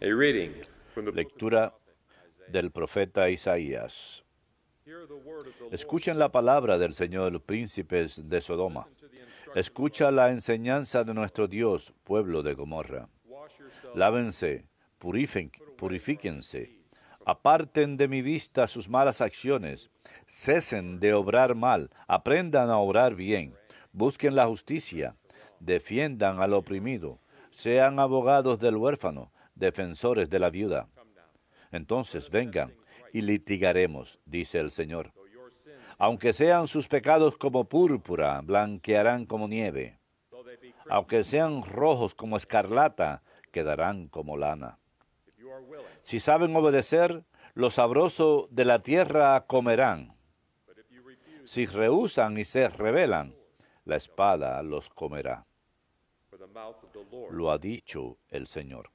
A reading from the book of Lectura del profeta Isaías. Escuchen la palabra del Señor, príncipes de Sodoma. Escucha la enseñanza de nuestro Dios, pueblo de Gomorra. Lávense, purifíquense. Aparten de mi vista sus malas acciones. Cesen de obrar mal. Aprendan a obrar bien. Busquen la justicia. Defiendan al oprimido. Sean abogados del huérfano, defensores de la viuda. Entonces vengan y litigaremos, dice el Señor. Aunque sean sus pecados como púrpura, blanquearán como nieve. Aunque sean rojos como escarlata, quedarán como lana. Si saben obedecer, lo sabroso de la tierra comerán. Si rehúsan y se rebelan, la espada los comerá. Lo ha dicho el Señor.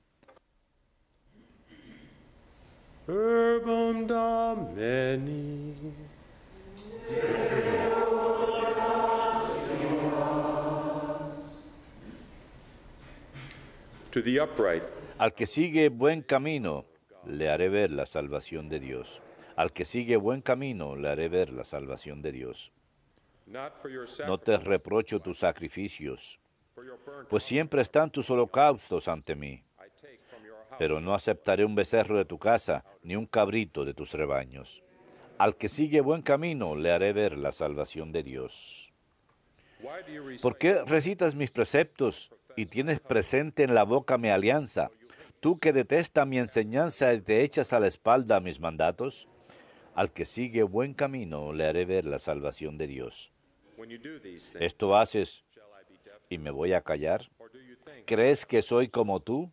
Verbum Domini. To the upright, Al que sigue buen camino, le haré ver la salvación de Dios. Al que sigue buen camino, le haré ver la salvación de Dios. not for your No te sacrifice, reprocho tus sacrificios, for your burnt pues siempre están tus holocaustos ante mí. I take from your house. Pero no aceptaré un becerro de tu casa, ni un cabrito de tus rebaños. Al que sigue buen camino, le haré ver la salvación de Dios. Why do you recite ¿Por qué recitas mis preceptos y tienes presente en la boca mi alianza? Tú que detestas mi enseñanza y te echas a la espalda mis mandatos. Al que sigue buen camino, le haré ver la salvación de Dios. when you do these things? ¿Esto haces Shall I be deaf? y me voy a callar? Or do you think ¿Crees que soy como tú?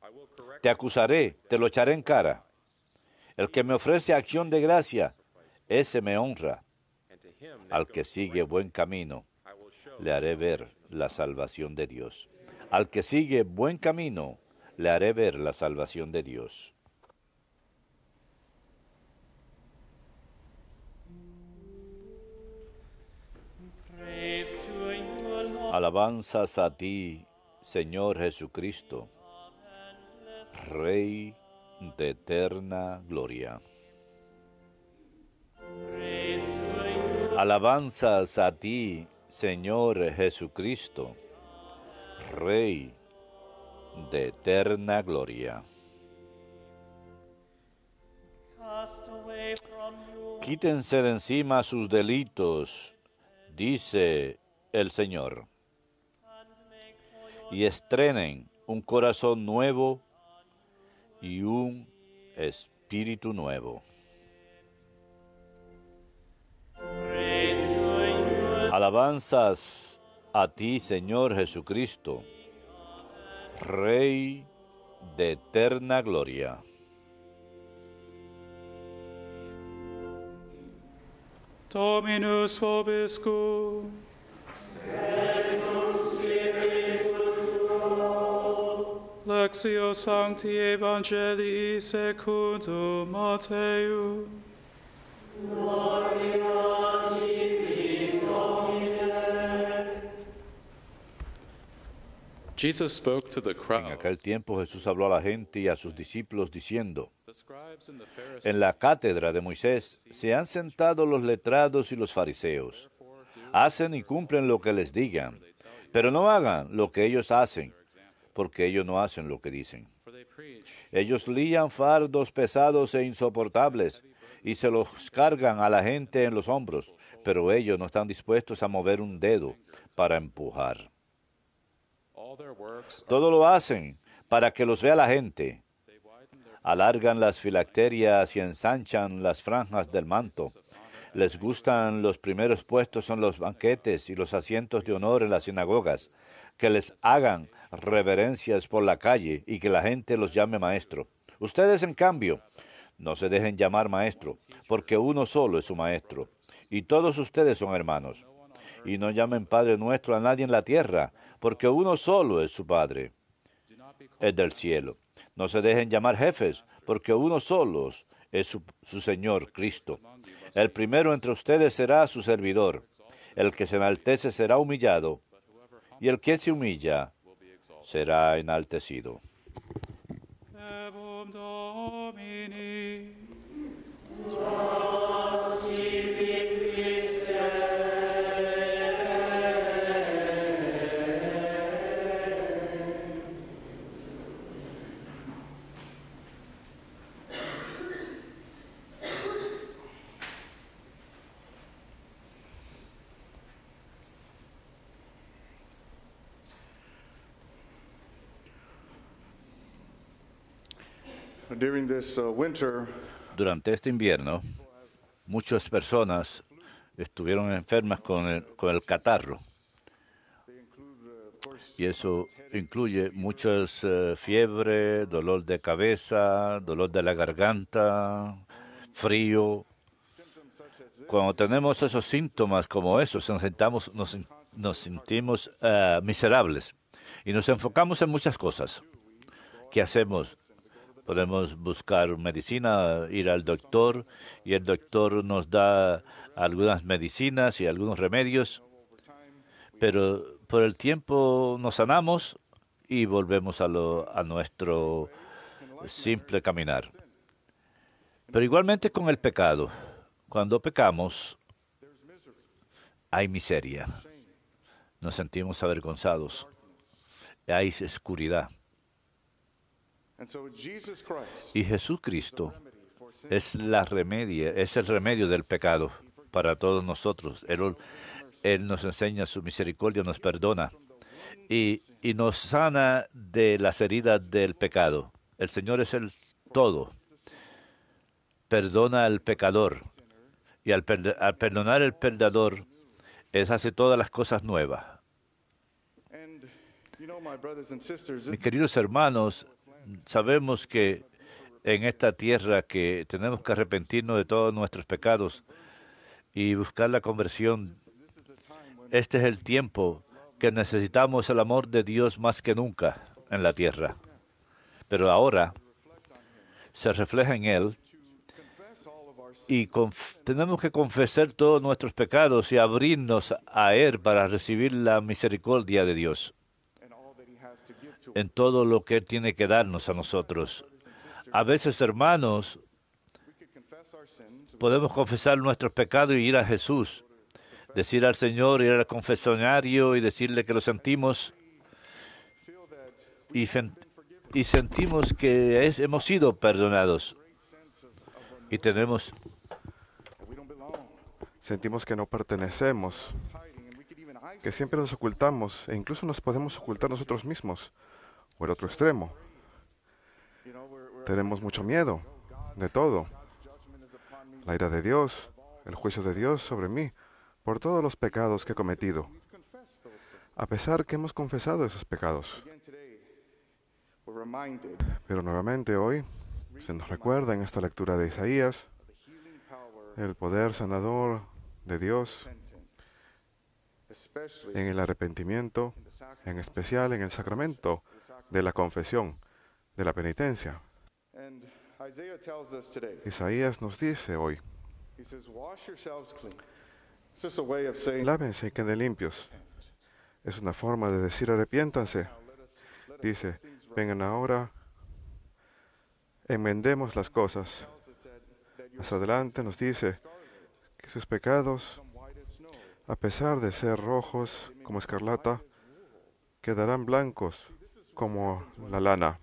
I will correct Te acusaré, te lo echaré en cara. El que me ofrece acción de gracia, ese me honra. and to him Al que sigue buen camino, I will show le haré ver la salvación de Dios. Al que sigue buen camino, le haré ver la salvación de Dios. Praise to you, Lord, Alabanzas a ti, Señor Jesucristo, Rey de eterna gloria. praise to you, Alabanzas a ti, Señor Jesucristo, Rey de eterna gloria. cast away from you Quítense de encima sus delitos, dice el Señor, and make for your y estrenen un corazón nuevo y un espíritu nuevo. praise to you, Alabanzas a ti, Señor Jesucristo, Rey de eterna gloria. Dominus vobiscum. Lectio Sancti Evangelii secundum Mattheum. Jesus spoke to the En crowd. aquel tiempo Jesús habló a la gente y a sus discípulos diciendo, The scribes and the Pharisees en la cátedra de Moisés se han sentado los letrados y los fariseos. Hacen y cumplen lo que les digan, pero no hagan lo que ellos hacen, porque ellos no hacen lo que dicen. for they preach Ellos lían fardos pesados e insoportables y se los cargan a la gente en los hombros, pero ellos no están dispuestos a mover un dedo para empujar. all their works. Todo lo hacen para que los vea la gente. They widen their Alargan las filacterias y ensanchan las franjas del manto. Les gustan los primeros puestos en los banquetes y los asientos de honor en las sinagogas, que les hagan reverencias por la calle y que la gente los llame maestro. Ustedes, en cambio, no se dejen llamar maestro, porque uno solo es su maestro, y todos ustedes son hermanos. Y no llamen Padre nuestro a nadie en la tierra, porque uno solo es su Padre, do not be es del cielo. No se dejen llamar jefes, porque uno solo es su Señor, Cristo. El primero entre ustedes será su servidor. El que se enaltece será humillado, y el que se humilla será enaltecido. Verbum Domini. During this winter, Durante este invierno, muchas personas estuvieron enfermas con el catarro. Y eso incluye muchas fiebre, dolor de cabeza, dolor de la garganta, frío. Cuando tenemos esos síntomas como esos, nos sentimos miserables y nos enfocamos en muchas cosas. ¿Qué hacemos? Podemos buscar medicina, ir al doctor y el doctor nos da algunas medicinas y algunos remedios, pero por el tiempo nos sanamos y volvemos a nuestro simple caminar. Pero igualmente con el pecado. Cuando pecamos, hay miseria. Nos sentimos avergonzados. Hay oscuridad. Y Jesucristo es el remedio del pecado para todos nosotros. Él nos enseña su misericordia, nos perdona y nos sana de las heridas del pecado. El Señor es el todo. Perdona al pecador. Y al perdonar al pecador, Él hace todas las cosas nuevas. Mis queridos hermanos, sabemos que en esta tierra que tenemos que arrepentirnos de todos nuestros pecados y buscar la conversión. Este es el tiempo que necesitamos el amor de Dios más que nunca en la tierra. Pero ahora se refleja en Él y tenemos que confesar todos nuestros pecados y abrirnos a Él para recibir la misericordia de Dios en todo lo que Él tiene que darnos a nosotros. A veces, hermanos, podemos confesar nuestros pecados y ir a Jesús, decir al Señor, ir al confesionario y decirle que lo sentimos y sentimos que hemos sido perdonados y sentimos que no pertenecemos, que siempre nos ocultamos e incluso nos podemos ocultar nosotros mismos. O el otro extremo. Tenemos mucho miedo de todo. La ira de Dios, el juicio de Dios sobre mí, por todos los pecados que he cometido. A pesar que hemos confesado esos pecados. Pero nuevamente hoy se nos recuerda en esta lectura de Isaías el poder sanador de Dios en el arrepentimiento, en especial en el sacramento de la confesión, de la penitencia. Isaías nos dice hoy, lávense y queden limpios. Es una forma de decir arrepiéntanse. Dice, vengan ahora, enmendemos las cosas. Más adelante nos dice que sus pecados, a pesar de ser rojos como escarlata, quedarán blancos como la lana.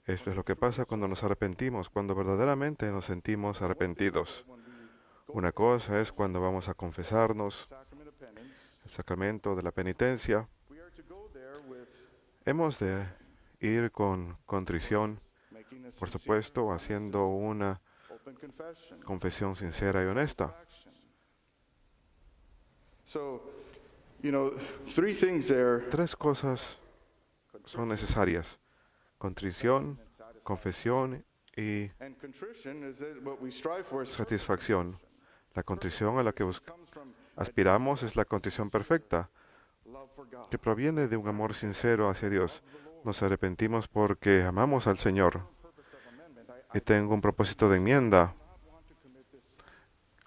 Esto es lo que pasa cuando nos arrepentimos, cuando verdaderamente nos sentimos arrepentidos. Una cosa es cuando vamos a confesarnos, el sacramento de la penitencia. Hemos de ir con contrición, por supuesto, haciendo una confesión sincera y honesta. Tres cosas son necesarias: contrición, confesión y satisfacción. La contrición a la que aspiramos es la contrición perfecta, que proviene de un amor sincero hacia Dios. Nos arrepentimos porque amamos al Señor. Y tengo un propósito de enmienda.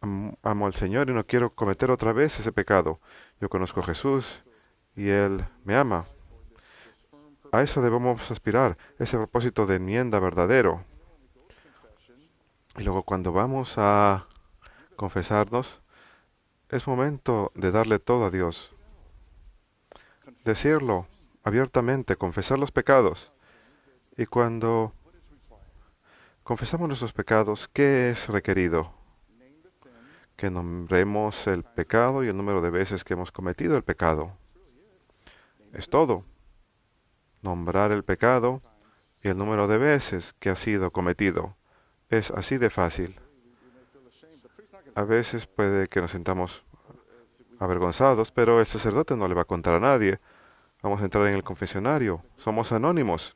Amo al Señor y no quiero cometer otra vez ese pecado. Yo conozco a Jesús y Él me ama. A eso debemos aspirar, ese propósito de enmienda verdadero. Y luego cuando vamos a confesarnos, es momento de darle todo a Dios. Decirlo abiertamente, confesar los pecados. Y cuando confesamos nuestros pecados, ¿qué es requerido? Que nombremos el pecado y el número de veces que hemos cometido el pecado. Es todo. Nombrar el pecado y el número de veces que ha sido cometido. Es así de fácil. A veces puede que nos sintamos avergonzados, pero el sacerdote no le va a contar a nadie. Vamos a entrar en el confesionario. Somos anónimos.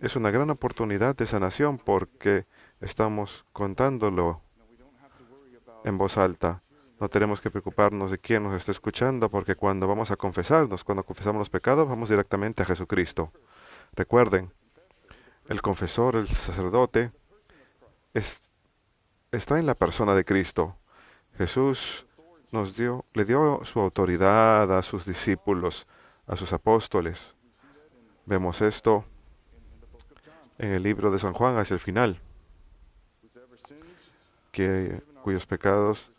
Es una gran oportunidad de sanación porque estamos contándolo en voz alta. No tenemos que preocuparnos de quién nos está escuchando porque cuando vamos a confesarnos, cuando confesamos los pecados, vamos directamente a Jesucristo. Recuerden, el confesor, el sacerdote, está en la persona de Cristo. Jesús le dio su autoridad a sus discípulos, a sus apóstoles. Vemos esto en el libro de San Juan hacia el final, cuyos pecados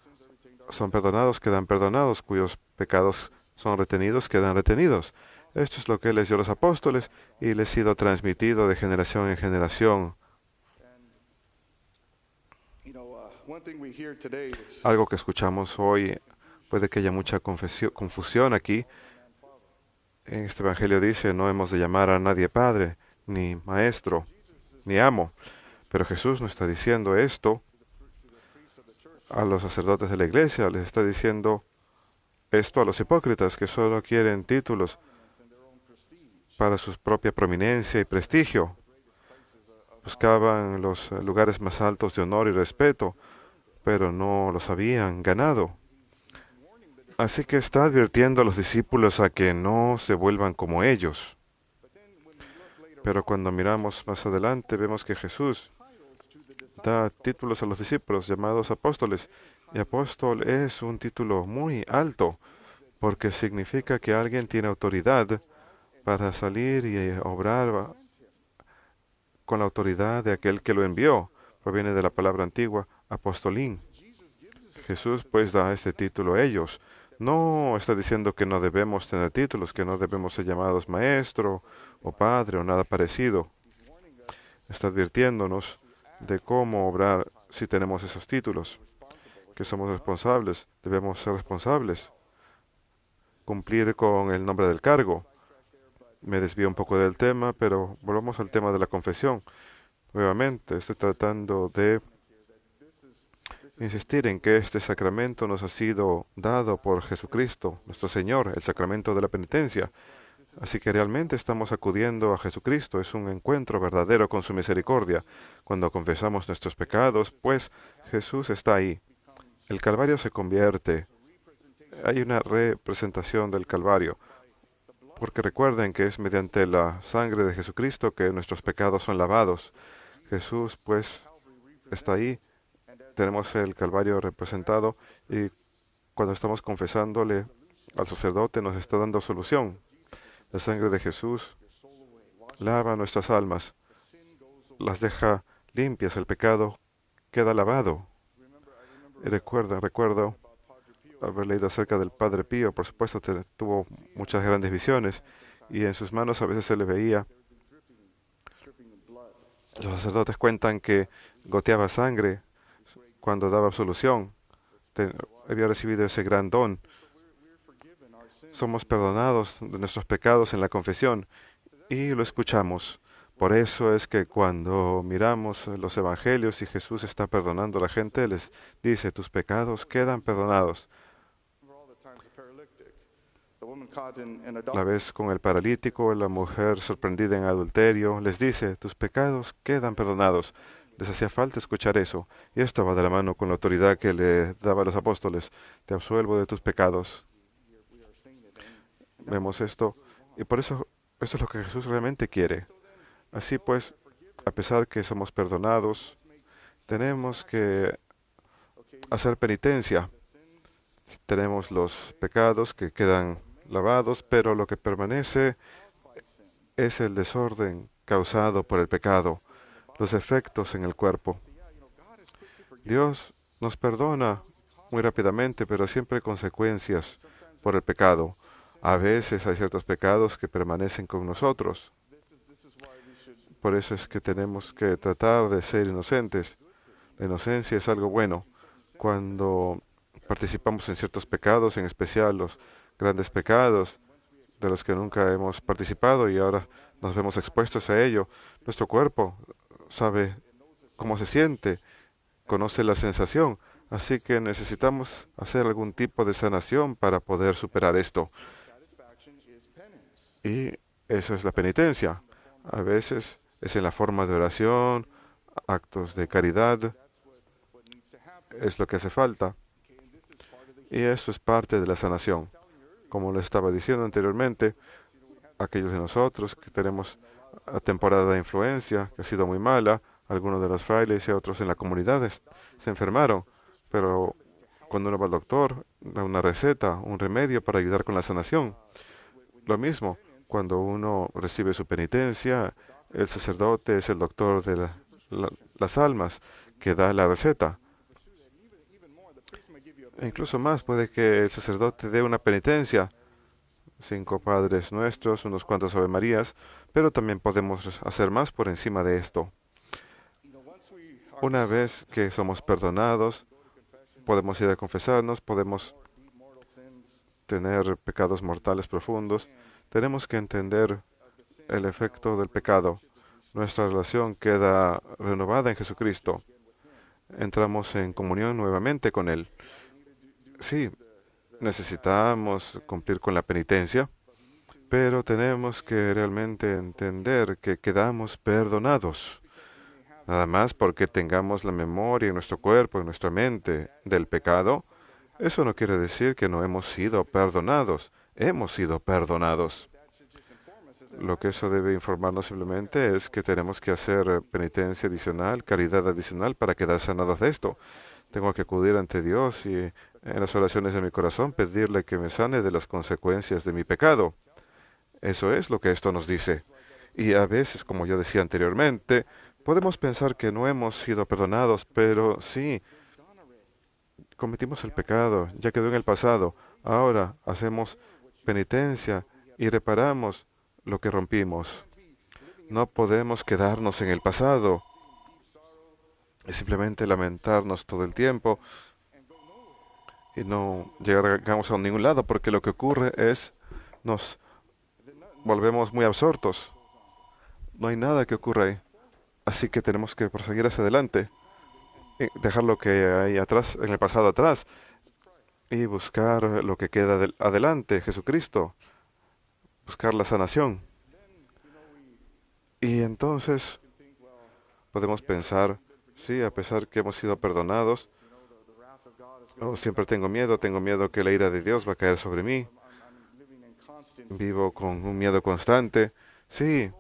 son perdonados, quedan perdonados, cuyos pecados son retenidos, quedan retenidos. Esto es lo que Él les dio a los apóstoles y les ha sido transmitido de generación en generación. Algo que escuchamos hoy, puede que haya mucha confusión aquí. En este Evangelio dice, no hemos de llamar a nadie Padre, ni Maestro, ni Amo. Pero Jesús no está diciendo esto a los sacerdotes de la iglesia, les está diciendo esto a los hipócritas que solo quieren títulos para su propia prominencia y prestigio. Buscaban los lugares más altos de honor y respeto, pero no los habían ganado. Así que está advirtiendo a los discípulos a que no se vuelvan como ellos. Pero cuando miramos más adelante, vemos que Jesús da títulos a los discípulos llamados apóstoles. Y apóstol es un título muy alto, porque significa que alguien tiene autoridad para salir y obrar con la autoridad de aquel que lo envió. Proviene de la palabra antigua, apostolín. Jesús pues da este título a ellos. No está diciendo que no debemos tener títulos, que no debemos ser llamados maestro o padre o nada parecido. Está advirtiéndonos de cómo obrar si tenemos esos títulos, que somos responsables, debemos ser responsables, cumplir con el nombre del cargo. Me desvío un poco del tema, pero volvamos al tema de la confesión. Nuevamente, estoy tratando de insistir en que este sacramento nos ha sido dado por Jesucristo, nuestro Señor, el sacramento de la penitencia. Así que realmente estamos acudiendo a Jesucristo. Es un encuentro verdadero con su misericordia. Cuando confesamos nuestros pecados, pues Jesús está ahí. El Calvario se convierte. Hay una representación del Calvario. Porque recuerden que es mediante la sangre de Jesucristo que nuestros pecados son lavados. Jesús, pues, está ahí. Tenemos el Calvario representado y cuando estamos confesándole al sacerdote nos está dando solución. La sangre de Jesús lava nuestras almas, las deja limpias, el pecado queda lavado. Y recuerdo haber leído acerca del Padre Pío, por supuesto tuvo muchas grandes visiones y en sus manos a veces se le veía. Los sacerdotes cuentan que goteaba sangre cuando daba absolución. Había recibido ese gran don. Somos perdonados de nuestros pecados en la confesión y lo escuchamos. Por eso es que cuando miramos los evangelios y Jesús está perdonando a la gente, les dice, tus pecados quedan perdonados. La vez con el paralítico, la mujer sorprendida en adulterio, les dice, tus pecados quedan perdonados. Les hacía falta escuchar eso. Y esto va de la mano con la autoridad que le daba a los apóstoles. Te absuelvo de tus pecados. Vemos esto. Y por eso, esto es lo que Jesús realmente quiere. Así pues, a pesar que somos perdonados, tenemos que hacer penitencia. Tenemos los pecados que quedan lavados, pero lo que permanece es el desorden causado por el pecado, los efectos en el cuerpo. Dios nos perdona muy rápidamente, pero siempre hay consecuencias por el pecado. A veces hay ciertos pecados que permanecen con nosotros. Por eso es que tenemos que tratar de ser inocentes. La inocencia es algo bueno. Cuando participamos en ciertos pecados, en especial los grandes pecados de los que nunca hemos participado y ahora nos vemos expuestos a ello, nuestro cuerpo sabe cómo se siente, conoce la sensación, así que necesitamos hacer algún tipo de sanación para poder superar esto. Y esa es la penitencia. A veces es en la forma de oración, actos de caridad, es lo que hace falta. Y eso es parte de la sanación. Como lo estaba diciendo anteriormente, aquellos de nosotros que tenemos la temporada de influencia, que ha sido muy mala, algunos de los frailes y otros en la comunidad se enfermaron, pero cuando uno va al doctor, da una receta, un remedio para ayudar con la sanación. Lo mismo, cuando uno recibe su penitencia, el sacerdote es el doctor de las almas que da la receta. E incluso más, puede que el sacerdote dé una penitencia, 5 Padres Nuestros, unos cuantos Ave Marías, pero también podemos hacer más por encima de esto. Una vez que somos perdonados, podemos ir a confesarnos, podemos tener pecados mortales profundos. Tenemos que entender el efecto del pecado. Nuestra relación queda renovada en Jesucristo. Entramos en comunión nuevamente con Él. Sí, necesitamos cumplir con la penitencia, pero tenemos que realmente entender que quedamos perdonados. Nada más porque tengamos la memoria en nuestro cuerpo, en nuestra mente del pecado, eso no quiere decir que no hemos sido perdonados. Hemos sido perdonados. Lo que eso debe informarnos simplemente es que tenemos que hacer penitencia adicional, caridad adicional para quedar sanados de esto. Tengo que acudir ante Dios y en las oraciones de mi corazón pedirle que me sane de las consecuencias de mi pecado. Eso es lo que esto nos dice. Y a veces, como yo decía anteriormente, podemos pensar que no hemos sido perdonados, pero sí, cometimos el pecado, ya quedó en el pasado. Ahora hacemos penitencia y reparamos lo que rompimos. No podemos quedarnos en el pasado y simplemente lamentarnos todo el tiempo y no llegamos a ningún lado, porque lo que ocurre es nos volvemos muy absortos. No hay nada que ocurra ahí. Así que tenemos que proseguir hacia adelante, y dejar lo que hay atrás, en el pasado atrás, y buscar lo que queda adelante, Jesucristo, buscar la sanación. Y entonces podemos pensar, sí, a pesar que hemos sido perdonados, siempre tengo miedo que la ira de Dios va a caer sobre mí. Vivo con un miedo constante. Sí,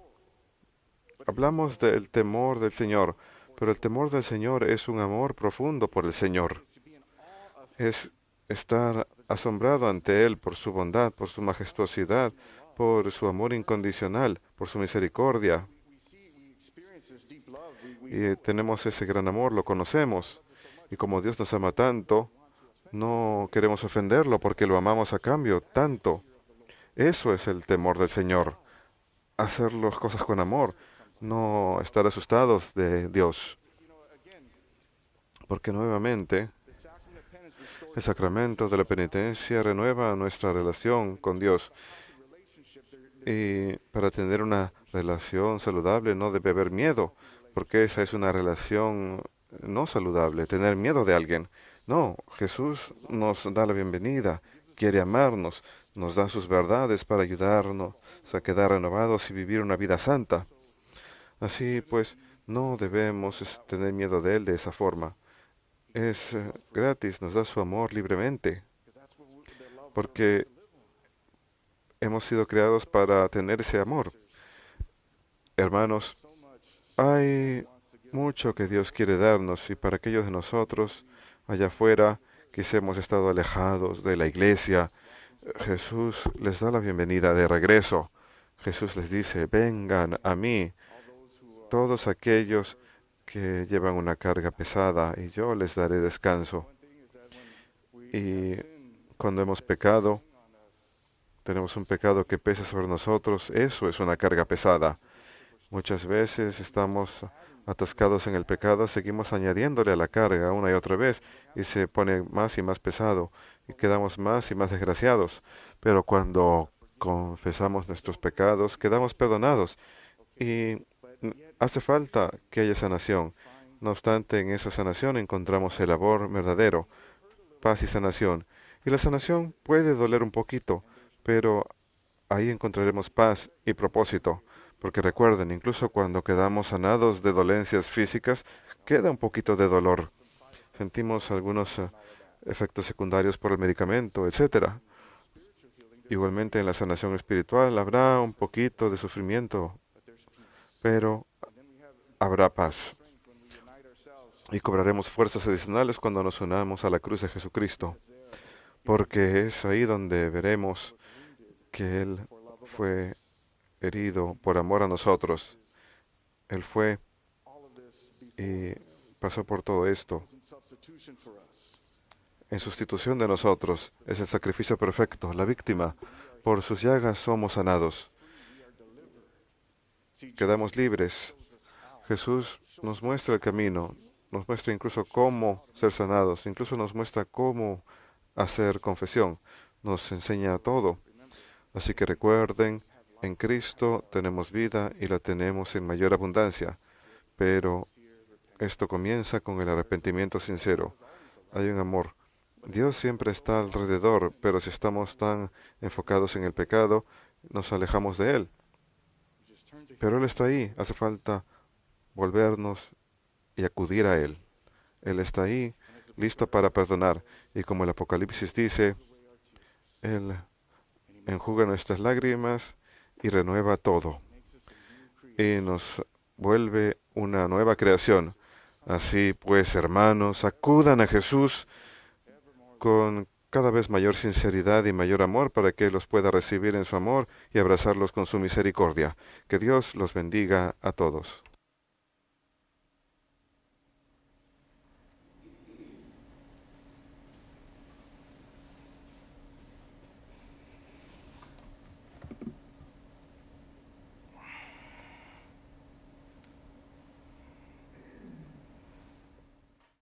hablamos del temor del Señor, pero el temor del Señor es un amor profundo por el Señor. Es estar asombrado ante Él por su bondad, por su majestuosidad, por su amor incondicional, por su misericordia. Y tenemos ese gran amor, lo conocemos. Y como Dios nos ama tanto, no queremos ofenderlo porque lo amamos a cambio tanto. Eso es el temor del Señor. Hacer las cosas con amor, no estar asustados de Dios. Porque nuevamente, el sacramento de la penitencia renueva nuestra relación con Dios. Y para tener una relación saludable no debe haber miedo, porque esa es una relación no saludable, tener miedo de alguien. No, Jesús nos da la bienvenida, quiere amarnos, nos da sus verdades para ayudarnos a quedar renovados y vivir una vida santa. Así pues, no debemos tener miedo de Él de esa forma. Es gratis, nos da su amor libremente, porque hemos sido creados para tener ese amor. Hermanos, hay mucho que Dios quiere darnos, y para aquellos de nosotros allá afuera que hemos estado alejados de la iglesia, Jesús les da la bienvenida de regreso. Jesús les dice, vengan a mí, todos aquellos que llevan una carga pesada, y yo les daré descanso. Y cuando hemos pecado, tenemos un pecado que pesa sobre nosotros, eso es una carga pesada. Muchas veces estamos atascados en el pecado, seguimos añadiéndole a la carga una y otra vez, y se pone más y más pesado, y quedamos más y más desgraciados. Pero cuando confesamos nuestros pecados, quedamos perdonados, y hace falta que haya sanación. No obstante, en esa sanación encontramos el amor verdadero, paz y sanación. Y la sanación puede doler un poquito, pero ahí encontraremos paz y propósito. Porque recuerden, incluso cuando quedamos sanados de dolencias físicas, queda un poquito de dolor. Sentimos algunos efectos secundarios por el medicamento, etcétera. Igualmente en la sanación espiritual habrá un poquito de sufrimiento, pero habrá paz. Y cobraremos fuerzas adicionales cuando nos unamos a la cruz de Jesucristo, porque es ahí donde veremos que Él fue herido por amor a nosotros. Él fue y pasó por todo esto en sustitución de nosotros. Es el sacrificio perfecto, la víctima. Por sus llagas somos sanados. Quedamos libres. Jesús nos muestra el camino, nos muestra incluso cómo ser sanados, incluso nos muestra cómo hacer confesión, nos enseña todo. Así que recuerden, en Cristo tenemos vida y la tenemos en mayor abundancia, pero esto comienza con el arrepentimiento sincero. Hay un amor. Dios siempre está alrededor, pero si estamos tan enfocados en el pecado, nos alejamos de Él. Pero Él está ahí, hace falta volvernos y acudir a Él. Él está ahí, listo para perdonar. Y como el Apocalipsis dice, Él enjuga nuestras lágrimas y renueva todo. Y nos vuelve una nueva creación. Así pues, hermanos, acudan a Jesús con cada vez mayor sinceridad y mayor amor para que Él los pueda recibir en su amor y abrazarlos con su misericordia. Que Dios los bendiga a todos.